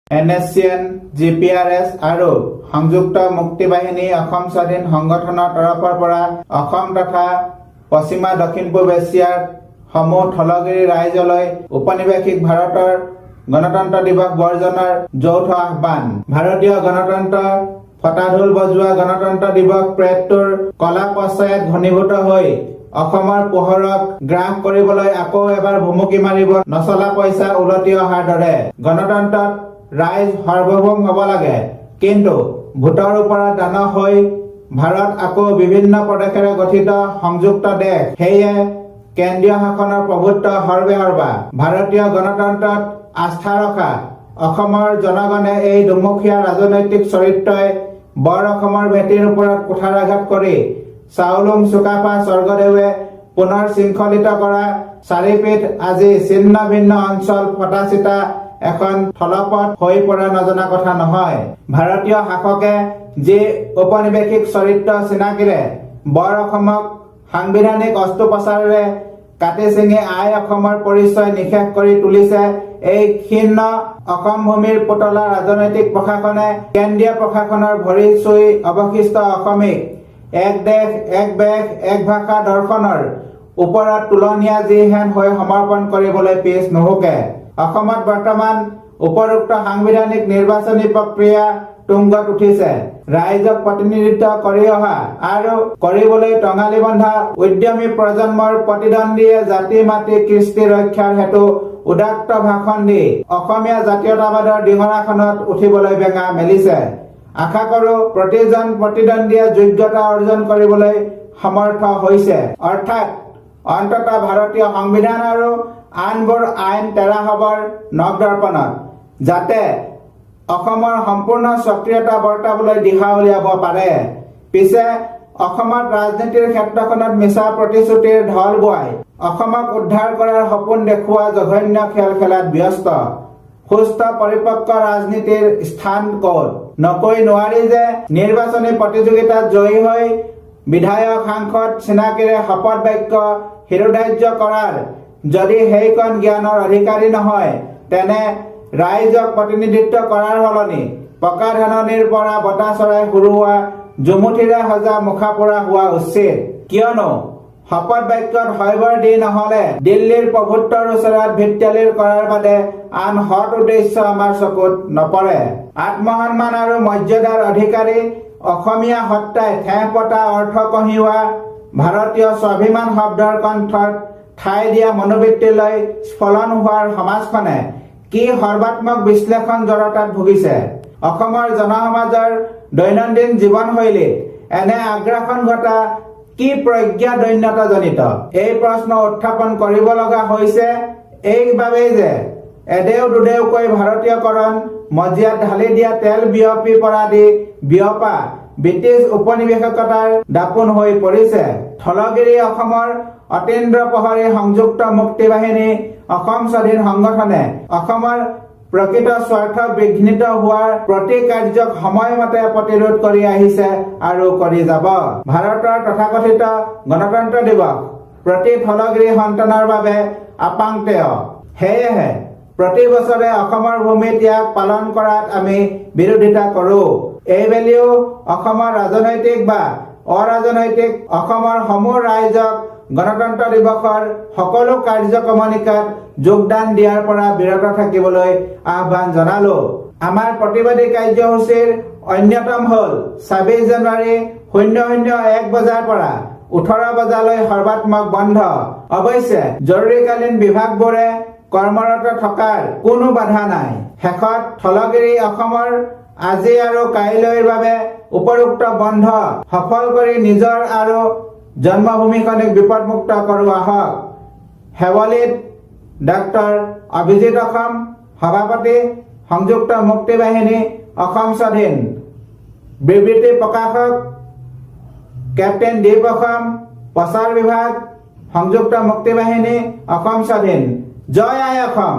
NSCN, GPRS আৰু সংযুক্ত মুক্তি বাহিনী অসম স্বাধীন সংগঠনৰ তৰফৰ পৰা অসম তথা পশ্চিমা দক্ষিণ পূব এছিয়াৰ সমূহ থলগিৰি ৰাইজলৈ উপনিৱেশিক ভাৰতৰ গণতন্ত্ৰ দিৱস বৰ্জনৰ যৌথ আহ্বান। ভাৰতীয় গণতন্ত্ৰৰ ফটাঢোল বজোৱা গণতন্ত্ৰ দিৱস পেৰেডটোৰ কলা পশ্চায়ত ঘনীভূত হৈ অসমৰ পোহৰক গ্ৰাস কৰিবলৈ আকৌ এবাৰ ভুমুকি মাৰিব নচলা পইচা উলটি অহাৰ দৰে। গণতন্ত্ৰত ৰাইজ সাৰ্বভৌম হ'ব লাগে, কিন্তু ভোটৰ ওপৰত দান হৈ ভাৰত আকৌ বিভিন্ন প্ৰদেশেৰে গঠিত সংযুক্ত দেশ। সেয়ে কেন্দ্ৰীয় শাসনৰ প্ৰভুত্ব সৰ্বেসৰ্বা। ভাৰতীয় গণতন্ত্ৰত আস্থা ৰখা অসমৰ জনগণে এই দুমুখীয়া ৰাজনৈতিক চৰিত্ৰই বৰ অসমৰ ভেটিৰ ওপৰত কুঠাৰাঘাত কৰি চাওলুং চুকাফা স্বৰ্গদেৱে পুনৰ শৃংখলিত কৰা চাৰিপীঠ আজি ছিন্ন ভিন্ন অঞ্চল ফটাচিটা এখন থলপথ হৈ পৰা নজনা কথা নহয়। ভাৰতীয় শাসকে যি ঔপনিৱেশিক চৰিত্ৰ চিনাকিৰে বৰ অসমক সাংবিধানিক অস্ত্ৰোপচাৰেৰে কাটি ছিঙি আই অসমৰ পৰিচয় নিশেষ কৰি তুলিছে, এই ক্ষীণ অসম ভূমিৰ পুতলা ৰাজনৈতিক প্ৰশাসনে কেন্দ্ৰীয় প্ৰশাসনৰ ভৰি চুই অৱশিষ্ট অসমীক এক দেশ এক বেশ এক ভাষা দৰ্শনৰ ওপৰত তুলনীয়া যিহেন হৈ সমৰ্পণ কৰিবলৈ পিছ নুহুকে। অসমত বৰ্তমান উপৰোক্ত সাংবিধানিক নিৰ্বাচনী প্ৰক্ৰিয়া তুংগত উঠিছে। ৰাইজক প্ৰতিনিধিত্ব কৰি অহা আৰু কৰিবলৈ টঙালি বন্ধা উদ্যমী প্ৰজন্মৰ প্ৰতিদ্বন্দ্বীয়ে জাতি মাতি কৃষ্টি ৰক্ষাৰ হেতু উদাত্ত ভাষণ দি অসমীয়া জাতীয়তাবাদৰ ডিঙৰাখনত উঠিবলৈ বেঙা মেলিছে। আশা কৰো প্ৰতিজন প্ৰতিদ্বন্দ্বীয়ে যোগ্যতা অৰ্জন কৰিবলৈ সমৰ্থ হৈছে, অৰ্থাৎ অন্ততঃ ভাৰতীয় সংবিধান আৰু আনবোৰ আইন তেৰা হবৰ নৱদৰ্পণত যাতে অসমৰ সম্পূৰ্ণ সক্ৰিয়তা বৰ্তাবলৈ দিহা উলিয়াব পাৰে। পিছে অসমত ৰাজনীতিৰ ক্ষেত্ৰখনত মিছা প্ৰতিশ্ৰুতিৰ ঢল বোৱাই অসমক উদ্ধাৰ কৰাৰ সপোন দেখুওৱা জঘন্য খেল খেলাত ব্যস্ত। সুস্থ পৰিপক্ক ৰাজনীতিৰ স্থান ক'ত? নকৈ নোৱাৰি যে নিৰ্বাচনী প্ৰতিযোগিতাত জয়ী হৈ বিধায়ক সাংসদ চিনাকিৰে শপত বাক্য শিৰোধাৰ্য কৰাৰ যদি সেইকণ জ্ঞানৰ অধিকাৰী নহয়, তেনে ৰাইজক প্ৰতিনিধিত্ব কৰাৰ সলনি পকা ধাননিৰ পৰা বতাহ চৰাই সুৰুৱা জুমুঠিৰে সজা মুখা পৰা হোৱা উচিত। কিয়নো শপত বাক্যত হয়বৰ দি নহলে দিল্লীৰ প্ৰভুত্বৰ ওচৰত ভিত্তালিৰ কৰাৰ বাদে আন সৎ উদ্দেশ্য আমাৰ চকুত নপৰে। আত্মসন্মান আৰু মৰ্যাদাৰ অধিকাৰী অসমীয়া সত্তাই ঠেহ পতা অৰ্থ কঢ়িওৱা ভাৰতীয় স্বাভিমান শব্দৰ কণ্ঠত ঠাই দিয়া মনোবৃত্তিলৈ স্ফলন হোৱাৰ সমাজখনে কি সৰ্বাত্মক বিশ্লেষণ জড়তাত ভুগিছে? অসমৰ জনসমাজৰ দৈনন্দিন জীৱনশৈলীত এনে আগ্ৰাসন ঘটা কি প্ৰজ্ঞা দৈন্যতাজনিত? এই প্ৰশ্ন উত্থাপন কৰিব লগা হৈছে এইবাবেই যে এদেও দুদেওকৈ ভাৰতীয়কৰণ মজিয়াত ঢালি দিয়া তেল বিয়পি পৰা দি বিয়পা ব্ৰিটিছ উপনিৱেশিকতাৰ দাপোন হৈ পৰিছে। থলগিৰি অসমৰ অতীন্দ্ৰ প্ৰহৰী সংযুক্ত মুক্তি বাহিনী অসম স্বাধীন সংগঠনে অসমৰ প্ৰকৃত স্বাৰ্থ বিঘ্নিত হোৱাৰ প্ৰতি কাৰ্যক সময়মতে প্ৰতিৰোধ কৰি আহিছে আৰু কৰি যাব। ভাৰতৰ তথাকথিত গণতন্ত্ৰ দিৱস প্ৰতি থলগিৰি সন্তানৰ বাবে আপাংতেয়। সেয়েহে প্ৰতি বছৰে অসমৰ ভূমিত ইয়াক পালন কৰাত আমি বিৰোধিতা কৰো। এইবেলিও অসমৰ ৰাজনৈতিক বা অৰাজনৈতিক অসমৰ সমূহ ৰাইজক গণতন্ত্ৰ দিৱসৰ সকলো কাৰ্যক্ৰমণিকাত যোগদান দিয়াৰ পৰা বিৰত থাকিবলৈ আহ্বান জনালো। আমাৰ প্ৰতিবাদী কাৰ্যসূচীৰ অন্যতম হ'ল ২৬ জানুৱাৰী ০০১ বজাৰ পৰা ১৮ বজালৈ সৰ্বাত্মক বন্ধ। অৱশ্যে জৰুৰীকালীন বিভাগবোৰে কৰ্মৰত থকাৰ কোনো বাধা নাই। শেষত থলগিৰি অসমৰ আজি আৰু কাইলৈৰ বাবে উপৰোক্ত বন্ধ সফল কৰি নিজৰ আৰু জন্মভূমিখনক বিপদমুক্ত কৰোৱা হওক। হেৱলিত ডক্টৰ অভিজিত অসম, সভাপতি সংযুক্ত মুক্তি বাহিনী অসম স্বাধীন। বিবৃতি প্ৰকাশক কেপ্টেইন দীপ অসম, প্ৰচাৰ বিভাগ সংযুক্ত মুক্তি বাহিনী অসম স্বাধীন। জয় আই অসম।